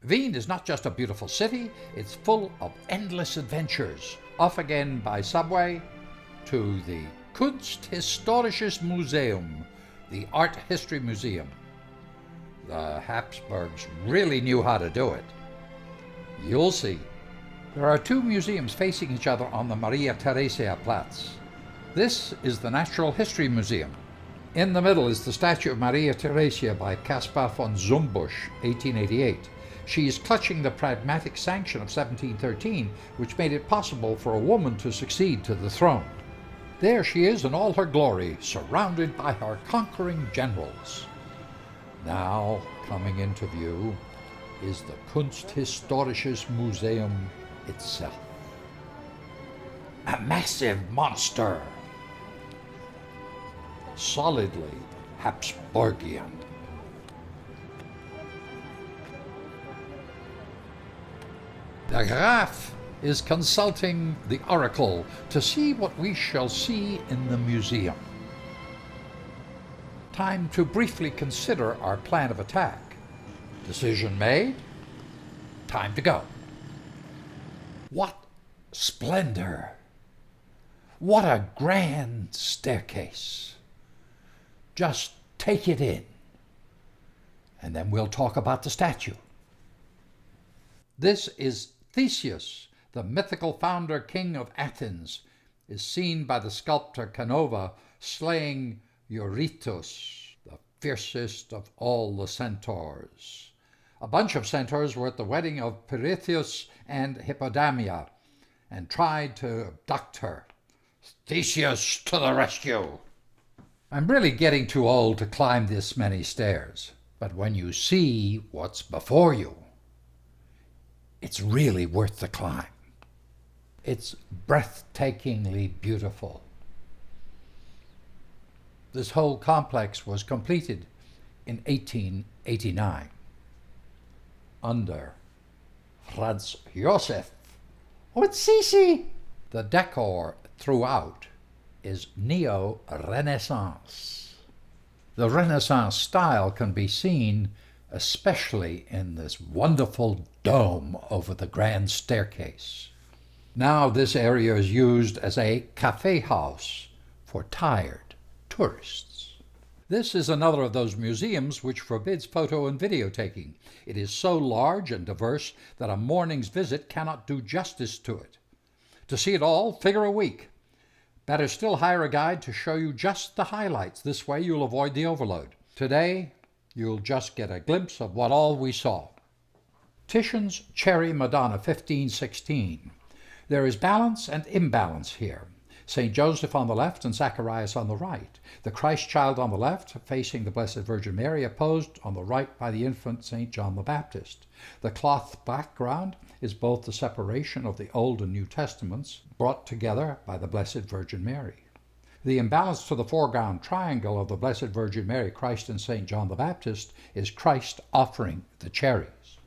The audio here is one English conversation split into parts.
Wien is not just a beautiful city, it's full of endless adventures. Off again by subway to the Kunsthistorisches Museum, the Art History Museum. The Habsburgs really knew how to do it. You'll see. There are two museums facing each other on the Maria Theresia Platz. This is the Natural History Museum. In the middle is the statue of Maria Theresia by Caspar von Zumbusch, 1888. She is clutching the Pragmatic Sanction of 1713, which made it possible for a woman to succeed to the throne. There she is in all her glory, surrounded by her conquering generals. Now, coming into view, is the Kunsthistorisches Museum itself. A massive monster, solidly Habsburgian. The Graf is consulting the oracle to see what we shall see in the museum. Time to briefly consider our plan of attack. Decision made. Time to go. What splendor! What a grand staircase! Just take it in, and then we'll talk about the statue. This is Theseus, the mythical founder king of Athens, is seen by the sculptor Canova slaying Eurytus, the fiercest of all the centaurs. A bunch of centaurs were at the wedding of Pirithous and Hippodamia and tried to abduct her. Theseus to the rescue! I'm really getting too old to climb this many stairs, but when you see what's before you, it's really worth the climb. It's breathtakingly beautiful. This whole complex was completed in 1889 under Franz Josef Utsisi. The decor throughout is neo-Renaissance. The Renaissance style can be seen especially in this wonderful dome over the grand staircase. Now this area is used as a cafe house for tired tourists. This is another of those museums which forbids photo and video taking. It is so large and diverse that a morning's visit cannot do justice to it. To see it all, figure a week. Better still hire a guide to show you just the highlights. This way you'll avoid the overload. Today, you'll just get a glimpse of what all we saw. Titian's Cherry Madonna, 1516. There is balance and imbalance here. St. Joseph on the left and Zacharias on the right. The Christ child on the left, facing the Blessed Virgin Mary, opposed on the right by the infant St. John the Baptist. The cloth background is both the separation of the Old and New Testaments, brought together by the Blessed Virgin Mary. The imbalance to the foreground triangle of the Blessed Virgin Mary, Christ, and St. John the Baptist is Christ offering the cherries.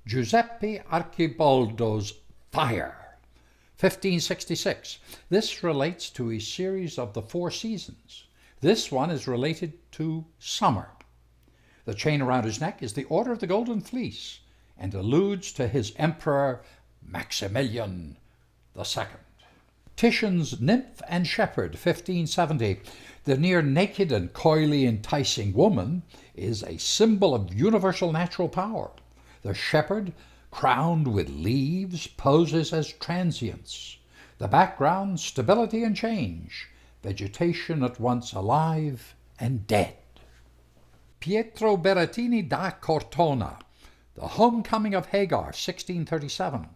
Giuseppe Archibaldo's Fire, 1566. This relates to a series of the four seasons. This one is related to summer. The chain around his neck is the Order of the Golden Fleece and alludes to his emperor Maximilian II. Titian's Nymph and Shepherd, 1570. The near-naked and coyly enticing woman is a symbol of universal natural power. The shepherd, crowned with leaves, poses as transience. The background, stability and change, vegetation at once alive and dead. Pietro Berrettini da Cortona, The Homecoming of Hagar, 1637.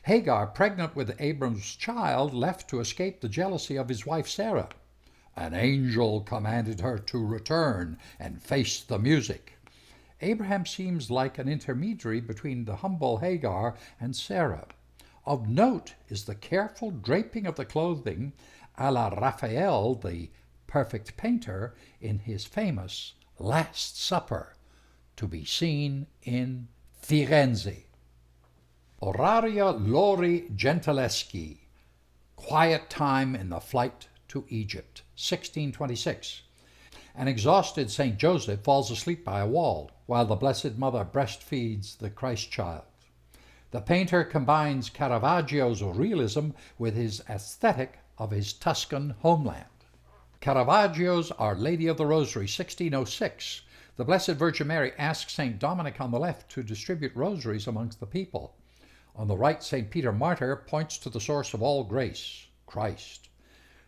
Hagar, pregnant with Abram's child, left to escape the jealousy of his wife Sarah. An angel commanded her to return and face the music. Abraham seems like an intermediary between the humble Hagar and Sarah. Of note is the careful draping of the clothing a la Raphael, the perfect painter, in his famous Last Supper, to be seen in Firenze. Oraria Lori Gentileschi, Quiet Time in the Flight to Egypt, 1626. An exhausted St. Joseph falls asleep by a wall. while the Blessed Mother breastfeeds the Christ child. The painter combines Caravaggio's realism with his aesthetic of his Tuscan homeland. Caravaggio's Our Lady of the Rosary, 1606. The Blessed Virgin Mary asks St. Dominic on the left to distribute rosaries amongst the people. On the right, St. Peter Martyr points to the source of all grace, Christ.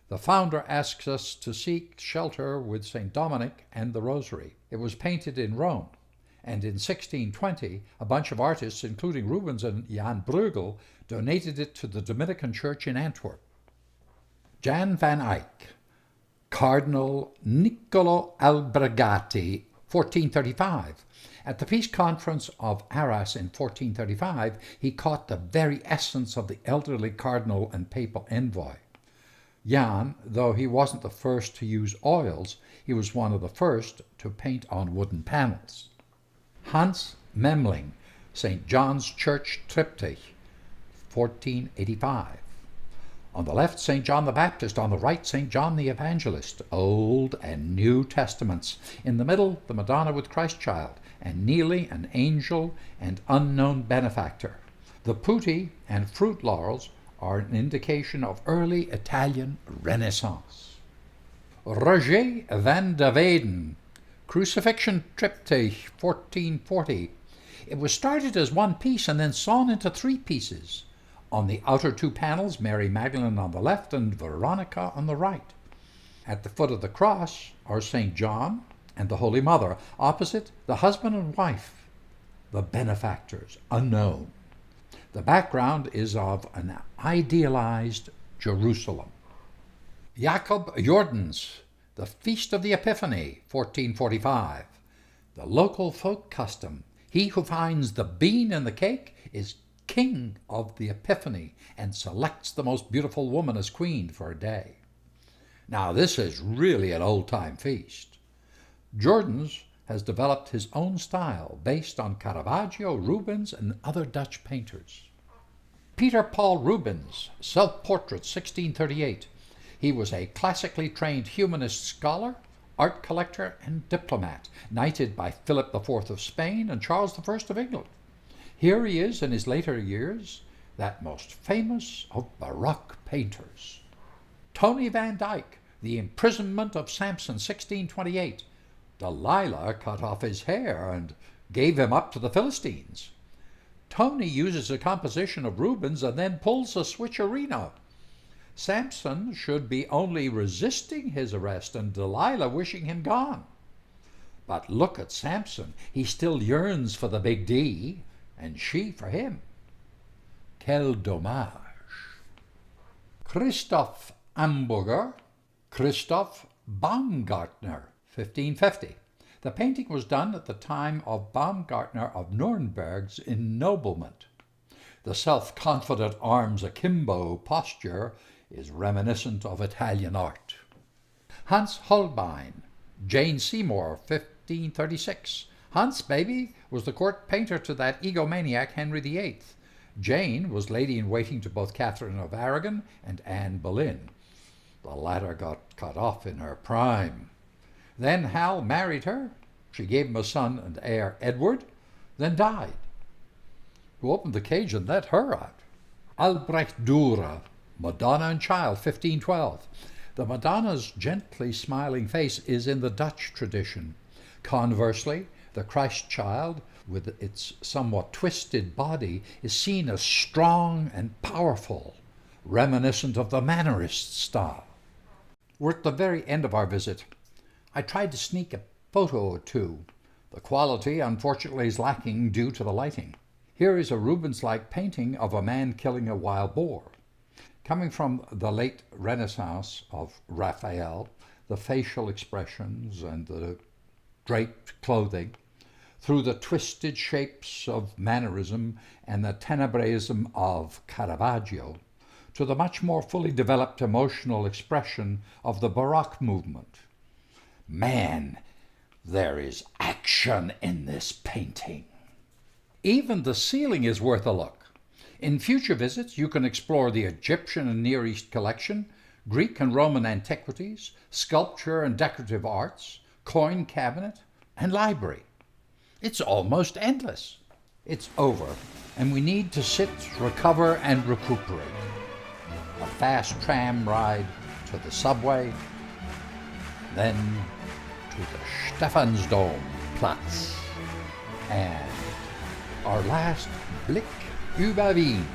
The founder asks us to seek shelter with St. Dominic and the Rosary. It was painted in Rome, and in 1620, a bunch of artists, including Rubens and Jan Bruegel, donated it to the Dominican Church in Antwerp. Jan van Eyck, Cardinal Niccolo Albergati, 1435. At the Peace Conference of Arras in 1435, he caught the very essence of the elderly cardinal and papal envoy. Jan, though he wasn't the first to use oils, he was one of the first to paint on wooden panels. Hans Memling, St. John's Church Triptych, 1485. On the left, St. John the Baptist. On the right, St. John the Evangelist. Old and New Testaments. In the middle, the Madonna with Christ child, and kneeling an angel and unknown benefactor. The putti and fruit laurels are an indication of early Italian Renaissance. Roger van der Weyden, Crucifixion Triptych, 1440. It was started as one piece and then sawn into three pieces. On the outer two panels, Mary Magdalene on the left and Veronica on the right. At the foot of the cross are St. John and the Holy Mother. Opposite, the husband and wife, the benefactors, unknown. The background is of an idealized Jerusalem. Jacob Jordens, The Feast of the Epiphany, 1445. The local folk custom. He who finds the bean in the cake is king of the Epiphany and selects the most beautiful woman as queen for a day. Now this is really an old-time feast. Jordens has developed his own style based on Caravaggio, Rubens, and other Dutch painters. Peter Paul Rubens, Self-Portrait, 1638. He was a classically trained humanist scholar, art collector, and diplomat, knighted by Philip IV of Spain and Charles I of England. Here he is in his later years, that most famous of Baroque painters. Tony van Dyck, The Imprisonment of Samson, 1628. Delilah cut off his hair and gave him up to the Philistines. Tony uses a composition of Rubens and then pulls a switcherino. Samson should be only resisting his arrest and Delilah wishing him gone. But look at Samson. He still yearns for the big D, and she for him. Quel dommage. Christoph Hamburger, Christoph Baumgartner, 1550. The painting was done at the time of Baumgartner of Nuremberg's ennoblement. The self-confident arms akimbo posture is reminiscent of Italian art. Hans Holbein, Jane Seymour, 1536. Hans, baby, was the court painter to that egomaniac Henry VIII. Jane was lady-in-waiting to both Catherine of Aragon and Anne Boleyn. The latter got cut off in her prime. Then Hal married her. She gave him a son and heir, Edward, then died. Who opened the cage and let her out? Albrecht Dürer, Madonna and Child, 1512. The Madonna's gently smiling face is in the Dutch tradition. Conversely, the Christ child, with its somewhat twisted body, is seen as strong and powerful, reminiscent of the Mannerist style. We're at the very end of our visit. I tried to sneak a photo or two. The quality, unfortunately, is lacking due to the lighting. Here is a Rubens-like painting of a man killing a wild boar. Coming from the late Renaissance of Raphael, the facial expressions and the draped clothing, through the twisted shapes of mannerism and the tenebrism of Caravaggio, to the much more fully developed emotional expression of the Baroque movement. Man, there is action in this painting. Even the ceiling is worth a look. In future visits, you can explore the Egyptian and Near East collection, Greek and Roman antiquities, sculpture and decorative arts, coin cabinet, and library. It's almost endless. It's over, and we need to sit, recover, and recuperate. A fast tram ride to the subway, then to the Stephansdom Platz, and our last Blick über Wien.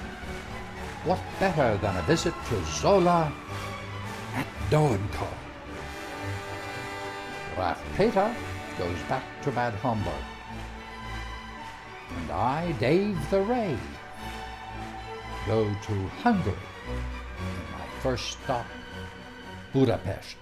What better than a visit to Zola at Doenko? Graf Peter goes back to Bad Homburg. And I, Dave the Ray, go to Hungary in my first stop, Budapest.